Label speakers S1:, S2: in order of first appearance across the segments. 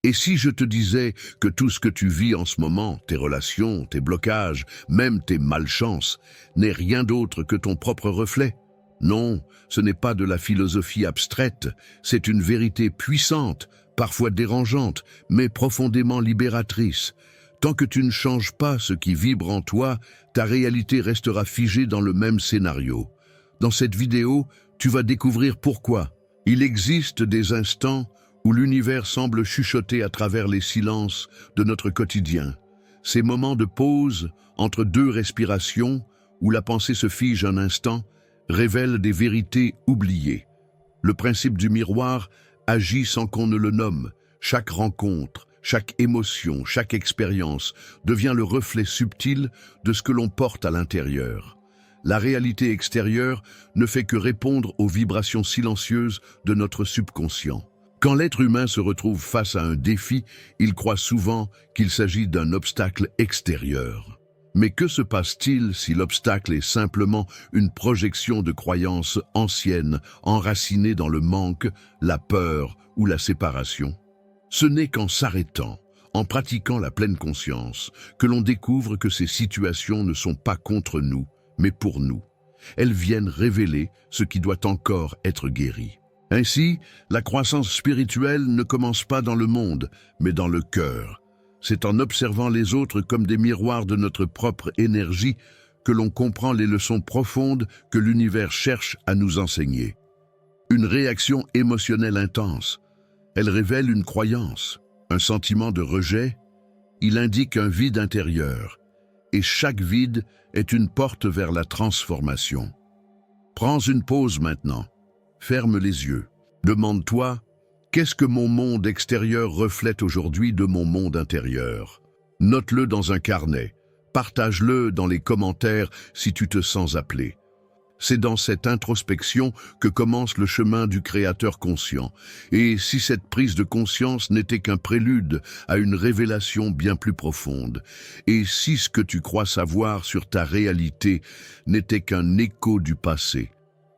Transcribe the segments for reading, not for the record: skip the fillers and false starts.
S1: Et si je te disais que tout ce que tu vis en ce moment, tes relations, tes blocages, même tes malchances, n'est rien d'autre que ton propre reflet? Non, ce n'est pas de la philosophie abstraite, c'est une vérité puissante, parfois dérangeante, mais profondément libératrice. Tant que tu ne changes pas ce qui vibre en toi, ta réalité restera figée dans le même scénario. Dans cette vidéo, tu vas découvrir pourquoi. Il existe des instants où l'univers semble chuchoter à travers les silences de notre quotidien. Ces moments de pause entre deux respirations, où la pensée se fige un instant, révèlent des vérités oubliées. Le principe du miroir agit sans qu'on ne le nomme. Chaque rencontre, chaque émotion, chaque expérience devient le reflet subtil de ce que l'on porte à l'intérieur. La réalité extérieure ne fait que répondre aux vibrations silencieuses de notre subconscient. Quand l'être humain se retrouve face à un défi, il croit souvent qu'il s'agit d'un obstacle extérieur. Mais que se passe-t-il si l'obstacle est simplement une projection de croyances anciennes, enracinées dans le manque, la peur ou la séparation? Ce n'est qu'en s'arrêtant, en pratiquant la pleine conscience, que l'on découvre que ces situations ne sont pas contre nous, mais pour nous. Elles viennent révéler ce qui doit encore être guéri. Ainsi, la croissance spirituelle ne commence pas dans le monde, mais dans le cœur. C'est en observant les autres comme des miroirs de notre propre énergie que l'on comprend les leçons profondes que l'univers cherche à nous enseigner. Une réaction émotionnelle intense. Elle révèle une croyance, un sentiment de rejet. Il indique un vide intérieur. Et chaque vide est une porte vers la transformation. Prends une pause maintenant. Ferme les yeux. Demande-toi, qu'est-ce que mon monde extérieur reflète aujourd'hui de mon monde intérieur? Note-le dans un carnet. Partage-le dans les commentaires si tu te sens appelé. C'est dans cette introspection que commence le chemin du créateur conscient. Et si cette prise de conscience n'était qu'un prélude à une révélation bien plus profonde, et si ce que tu crois savoir sur ta réalité n'était qu'un écho du passé,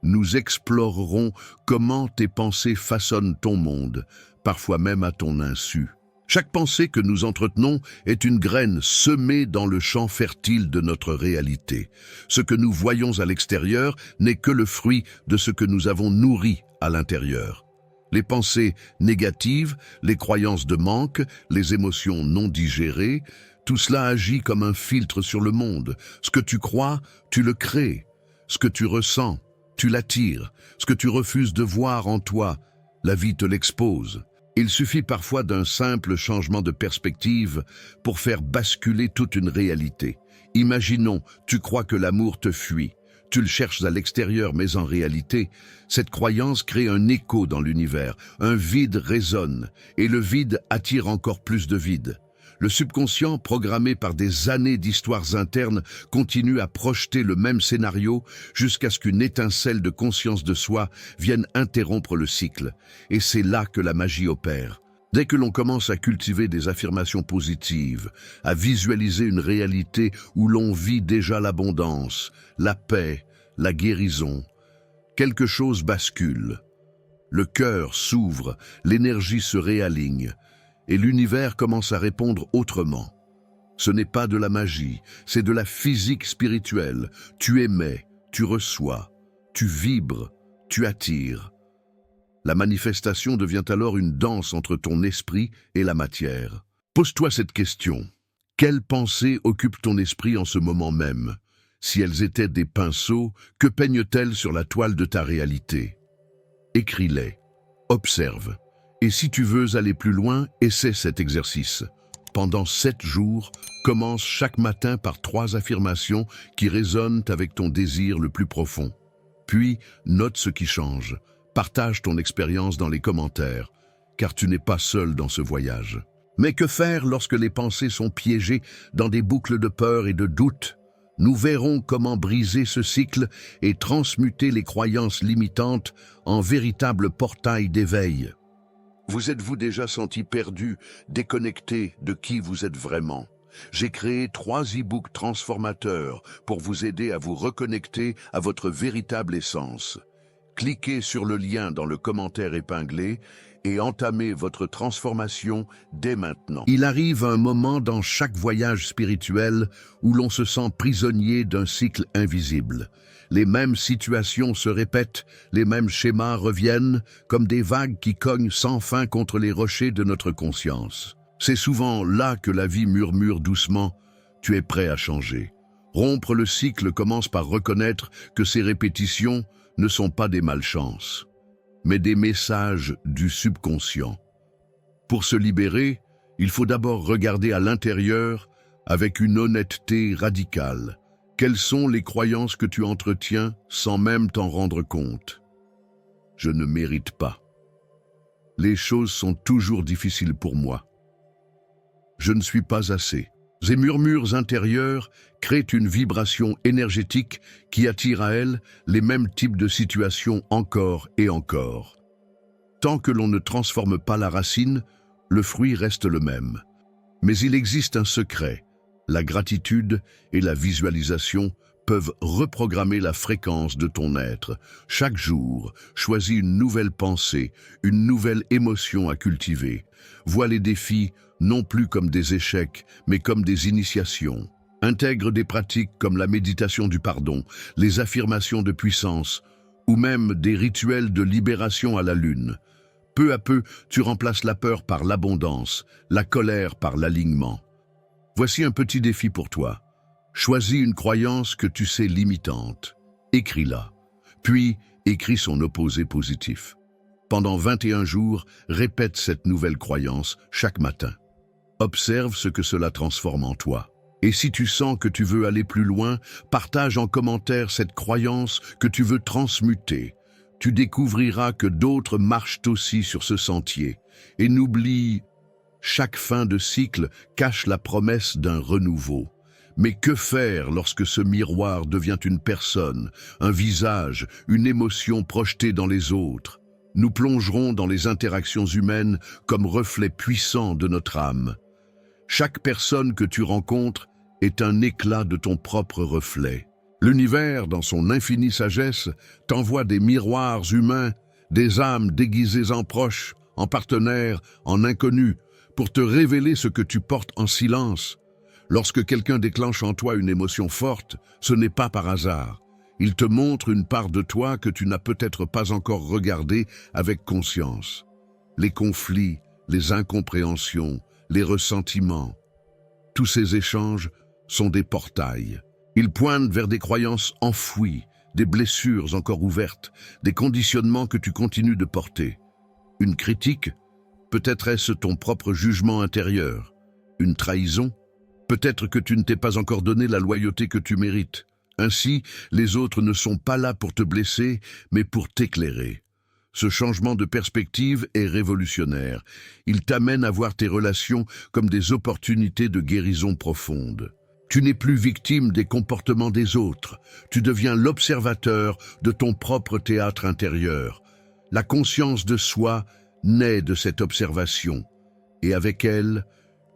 S1: nous explorerons comment tes pensées façonnent ton monde, parfois même à ton insu. Chaque pensée que nous entretenons est une graine semée dans le champ fertile de notre réalité. Ce que nous voyons à l'extérieur n'est que le fruit de ce que nous avons nourri à l'intérieur. Les pensées négatives, les croyances de manque, les émotions non digérées, tout cela agit comme un filtre sur le monde. Ce que tu crois, tu le crées. Ce que tu ressens, tu l'attires. Ce que tu refuses de voir en toi, la vie te l'expose. Il suffit parfois d'un simple changement de perspective pour faire basculer toute une réalité. Imaginons, tu crois que l'amour te fuit. Tu le cherches à l'extérieur, mais en réalité, cette croyance crée un écho dans l'univers. Un vide résonne, et le vide attire encore plus de vide. Le subconscient, programmé par des années d'histoires internes, continue à projeter le même scénario jusqu'à ce qu'une étincelle de conscience de soi vienne interrompre le cycle. Et c'est là que la magie opère. Dès que l'on commence à cultiver des affirmations positives, à visualiser une réalité où l'on vit déjà l'abondance, la paix, la guérison, quelque chose bascule. Le cœur s'ouvre, l'énergie se réaligne, et l'univers commence à répondre autrement. Ce n'est pas de la magie, c'est de la physique spirituelle. Tu émets, tu reçois, tu vibres, tu attires. La manifestation devient alors une danse entre ton esprit et la matière. Pose-toi cette question. Quelles pensées occupent ton esprit en ce moment même? Si elles étaient des pinceaux, que peignent-elles sur la toile de ta réalité? Écris-les. Observe. Et si tu veux aller plus loin, essaie cet exercice. Pendant 7 jours, commence chaque matin par 3 affirmations qui résonnent avec ton désir le plus profond. Puis, note ce qui change. Partage ton expérience dans les commentaires, car tu n'es pas seul dans ce voyage. Mais que faire lorsque les pensées sont piégées dans des boucles de peur et de doute? Nous verrons comment briser ce cycle et transmuter les croyances limitantes en véritables portails d'éveil. Vous êtes-vous déjà senti perdu, déconnecté de qui vous êtes vraiment? J'ai créé 3 e-books transformateurs pour vous aider à vous reconnecter à votre véritable essence. Cliquez sur le lien dans le commentaire épinglé et entamez votre transformation dès maintenant. Il arrive un moment dans chaque voyage spirituel où l'on se sent prisonnier d'un cycle invisible. Les mêmes situations se répètent, les mêmes schémas reviennent, comme des vagues qui cognent sans fin contre les rochers de notre conscience. C'est souvent là que la vie murmure doucement « Tu es prêt à changer ». Rompre le cycle commence par reconnaître que ces répétitions ne sont pas des malchances, mais des messages du subconscient. Pour se libérer, il faut d'abord regarder à l'intérieur avec une honnêteté radicale. Quelles sont les croyances que tu entretiens sans même t'en rendre compte? Je ne mérite pas. Les choses sont toujours difficiles pour moi. Je ne suis pas assez. Ces murmures intérieurs créent une vibration énergétique qui attire à elle les mêmes types de situations encore et encore. Tant que l'on ne transforme pas la racine, le fruit reste le même. Mais il existe un secret. La gratitude et la visualisation peuvent reprogrammer la fréquence de ton être. Chaque jour, choisis une nouvelle pensée, une nouvelle émotion à cultiver. Vois les défis non plus comme des échecs, mais comme des initiations. Intègre des pratiques comme la méditation du pardon, les affirmations de puissance, ou même des rituels de libération à la lune. Peu à peu, tu remplaces la peur par l'abondance, la colère par l'alignement. Voici un petit défi pour toi. Choisis une croyance que tu sais limitante. Écris-la. Puis, écris son opposé positif. Pendant 21 jours, répète cette nouvelle croyance chaque matin. Observe ce que cela transforme en toi. Et si tu sens que tu veux aller plus loin, partage en commentaire cette croyance que tu veux transmuter. Tu découvriras que d'autres marchent aussi sur ce sentier. Et n'oublie, chaque fin de cycle cache la promesse d'un renouveau. Mais que faire lorsque ce miroir devient une personne, un visage, une émotion projetée dans les autres? Nous plongerons dans les interactions humaines comme reflet puissant de notre âme. Chaque personne que tu rencontres est un éclat de ton propre reflet. L'univers, dans son infinie sagesse, t'envoie des miroirs humains, des âmes déguisées en proches, en partenaires, en inconnus, pour te révéler ce que tu portes en silence. Lorsque quelqu'un déclenche en toi une émotion forte, ce n'est pas par hasard. Il te montre une part de toi que tu n'as peut-être pas encore regardée avec conscience. Les conflits, les incompréhensions, les ressentiments, tous ces échanges sont des portails. Ils pointent vers des croyances enfouies, des blessures encore ouvertes, des conditionnements que tu continues de porter. Une critique, peut-être est-ce ton propre jugement intérieur. Une trahison, peut-être que tu ne t'es pas encore donné la loyauté que tu mérites. Ainsi, les autres ne sont pas là pour te blesser, mais pour t'éclairer. Ce changement de perspective est révolutionnaire. Il t'amène à voir tes relations comme des opportunités de guérison profonde. Tu n'es plus victime des comportements des autres. Tu deviens l'observateur de ton propre théâtre intérieur. La conscience de soi naît de cette observation, et avec elle,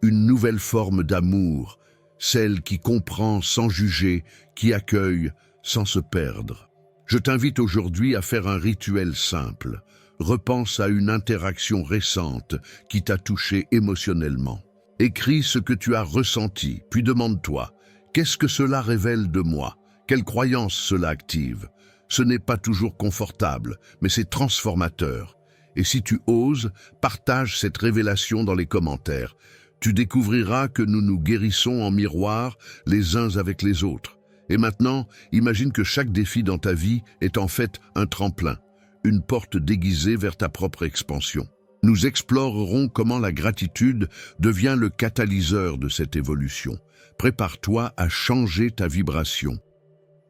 S1: une nouvelle forme d'amour, celle qui comprend sans juger, qui accueille sans se perdre. Je t'invite aujourd'hui à faire un rituel simple. Repense à une interaction récente qui t'a touché émotionnellement. Écris ce que tu as ressenti, puis demande-toi, qu'est-ce que cela révèle de moi? Quelle croyance cela active? Ce n'est pas toujours confortable, mais c'est transformateur. Et si tu oses, partage cette révélation dans les commentaires. Tu découvriras que nous nous guérissons en miroir les uns avec les autres. Et maintenant, imagine que chaque défi dans ta vie est en fait un tremplin, une porte déguisée vers ta propre expansion. Nous explorerons comment la gratitude devient le catalyseur de cette évolution. Prépare-toi à changer ta vibration.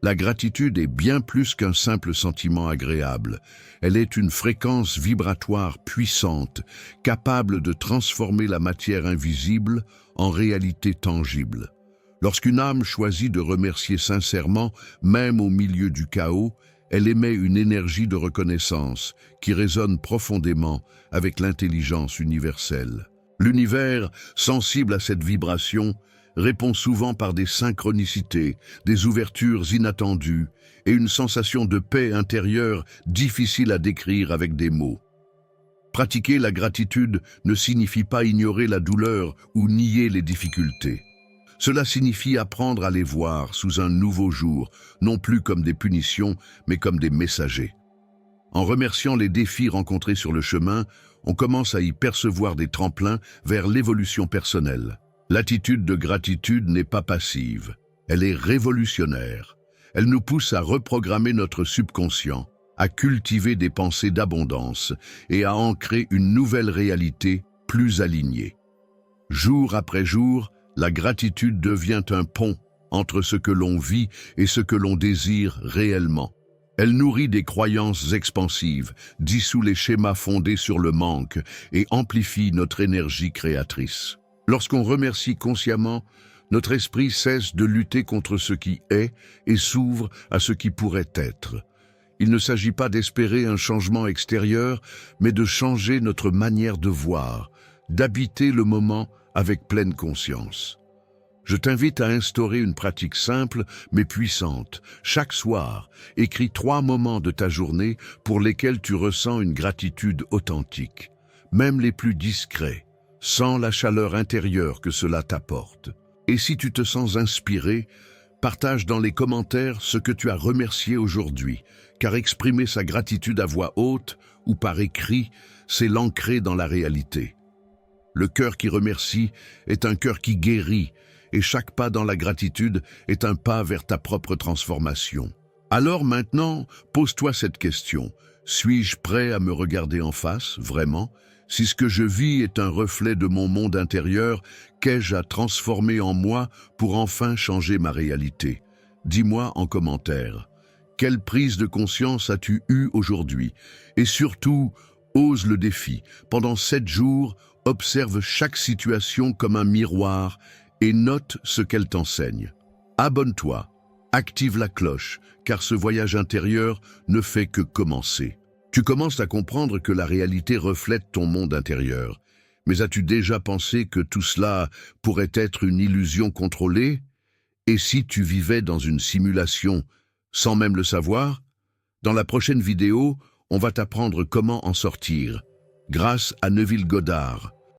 S1: La gratitude est bien plus qu'un simple sentiment agréable. Elle est une fréquence vibratoire puissante, capable de transformer la matière invisible en réalité tangible. Lorsqu'une âme choisit de remercier sincèrement, même au milieu du chaos, elle émet une énergie de reconnaissance qui résonne profondément avec l'intelligence universelle. L'univers, sensible à cette vibration, répond souvent par des synchronicités, des ouvertures inattendues et une sensation de paix intérieure difficile à décrire avec des mots. Pratiquer la gratitude ne signifie pas ignorer la douleur ou nier les difficultés. Cela signifie apprendre à les voir sous un nouveau jour, non plus comme des punitions, mais comme des messagers. En remerciant les défis rencontrés sur le chemin, on commence à y percevoir des tremplins vers l'évolution personnelle. L'attitude de gratitude n'est pas passive, elle est révolutionnaire. Elle nous pousse à reprogrammer notre subconscient, à cultiver des pensées d'abondance et à ancrer une nouvelle réalité plus alignée. Jour après jour, la gratitude devient un pont entre ce que l'on vit et ce que l'on désire réellement. Elle nourrit des croyances expansives, dissout les schémas fondés sur le manque et amplifie notre énergie créatrice. Lorsqu'on remercie consciemment, notre esprit cesse de lutter contre ce qui est et s'ouvre à ce qui pourrait être. Il ne s'agit pas d'espérer un changement extérieur, mais de changer notre manière de voir, d'habiter le moment avec pleine conscience. Je t'invite à instaurer une pratique simple mais puissante. Chaque soir, écris 3 moments de ta journée pour lesquels tu ressens une gratitude authentique, même les plus discrets, sans la chaleur intérieure que cela t'apporte. Et si tu te sens inspiré, partage dans les commentaires ce que tu as remercié aujourd'hui, car exprimer sa gratitude à voix haute ou par écrit, c'est l'ancrer dans la réalité. Le cœur qui remercie est un cœur qui guérit, et chaque pas dans la gratitude est un pas vers ta propre transformation. Alors maintenant, pose-toi cette question. Suis-je prêt à me regarder en face, vraiment? Si ce que je vis est un reflet de mon monde intérieur, qu'ai-je à transformer en moi pour enfin changer ma réalité? Dis-moi en commentaire. Quelle prise de conscience as-tu eue aujourd'hui? Et surtout, ose le défi. Pendant 7 jours, observe chaque situation comme un miroir et note ce qu'elle t'enseigne. Abonne-toi, active la cloche, car ce voyage intérieur ne fait que commencer. Tu commences à comprendre que la réalité reflète ton monde intérieur. Mais as-tu déjà pensé que tout cela pourrait être une illusion contrôlée? Et si tu vivais dans une simulation sans même le savoir? Dans la prochaine vidéo, on va t'apprendre comment en sortir, grâce à Neville Goddard,